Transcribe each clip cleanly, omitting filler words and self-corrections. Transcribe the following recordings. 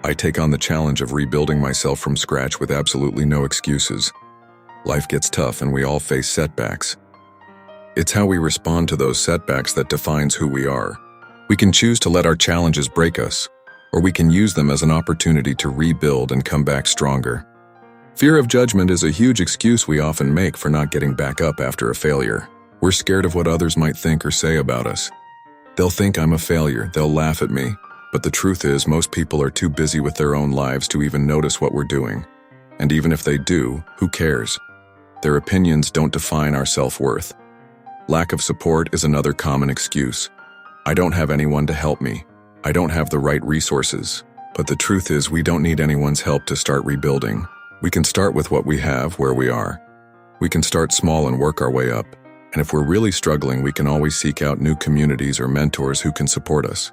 I take on the challenge of rebuilding myself from scratch with absolutely no excuses. Life gets tough and we all face setbacks. It's how we respond to those setbacks that defines who we are. We can choose to let our challenges break us, or we can use them as an opportunity to rebuild and come back stronger. Fear of judgment is a huge excuse we often make for not getting back up after a failure. We're scared of what others might think or say about us. They'll think I'm a failure, they'll laugh at me. But the truth is, most people are too busy with their own lives to even notice what we're doing. And even if they do, who cares? Their opinions don't define our self-worth. Lack of support is another common excuse. I don't have anyone to help me. I don't have the right resources. But the truth is, we don't need anyone's help to start rebuilding. We can start with what we have, where we are. We can start small and work our way up. And if we're really struggling, we can always seek out new communities or mentors who can support us.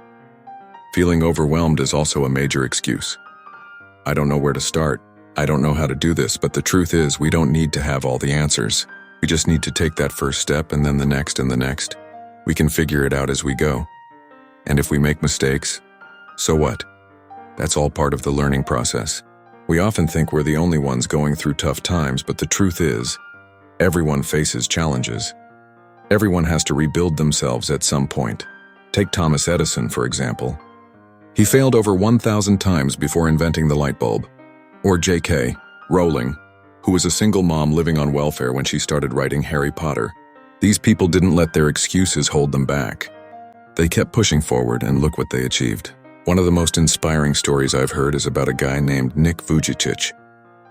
Feeling overwhelmed is also a major excuse. I don't know where to start. I don't know how to do this, but the truth is, we don't need to have all the answers. We just need to take that first step and then the next and the next. We can figure it out as we go. And if we make mistakes, so what? That's all part of the learning process. We often think we're the only ones going through tough times, but the truth is, everyone faces challenges. Everyone has to rebuild themselves at some point. Take Thomas Edison, for example. He failed over 1,000 times before inventing the light bulb. Or J.K. Rowling, who was a single mom living on welfare when she started writing Harry Potter. These people didn't let their excuses hold them back. They kept pushing forward, and look what they achieved. One of the most inspiring stories I've heard is about a guy named Nick Vujicic,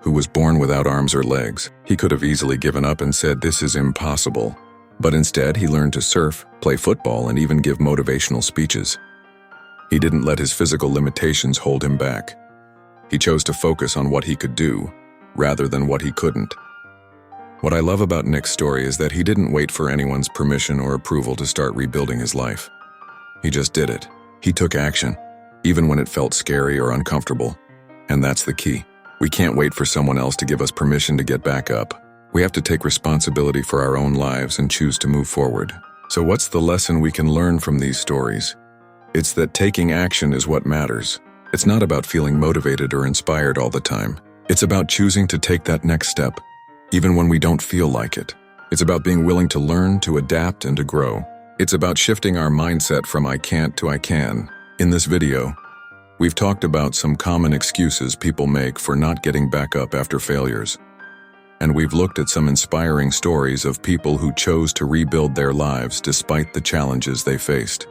who was born without arms or legs. He could have easily given up and said, "This is impossible." But instead, he learned to surf, play football, and even give motivational speeches. He didn't let his physical limitations hold him back. He chose to focus on what he could do, rather than what he couldn't. What I love about Nick's story is that he didn't wait for anyone's permission or approval to start rebuilding his life. He just did it. He took action, even when it felt scary or uncomfortable. And that's the key. We can't wait for someone else to give us permission to get back up. We have to take responsibility for our own lives and choose to move forward. So what's the lesson we can learn from these stories? It's that taking action is what matters. It's not about feeling motivated or inspired all the time. It's about choosing to take that next step, even when we don't feel like it. It's about being willing to learn, to adapt, and to grow. It's about shifting our mindset from I can't to I can. In this video, we've talked about some common excuses people make for not getting back up after failures. And we've looked at some inspiring stories of people who chose to rebuild their lives despite the challenges they faced.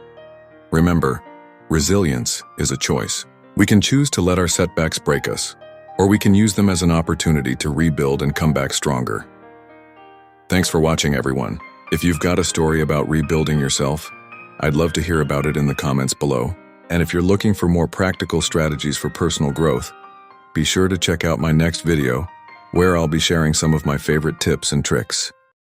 Remember, resilience is a choice. We can choose to let our setbacks break us, or we can use them as an opportunity to rebuild and come back stronger. Thanks for watching, everyone. If you've got a story about rebuilding yourself, I'd love to hear about it in the comments below. And if you're looking for more practical strategies for personal growth, be sure to check out my next video, where I'll be sharing some of my favorite tips and tricks.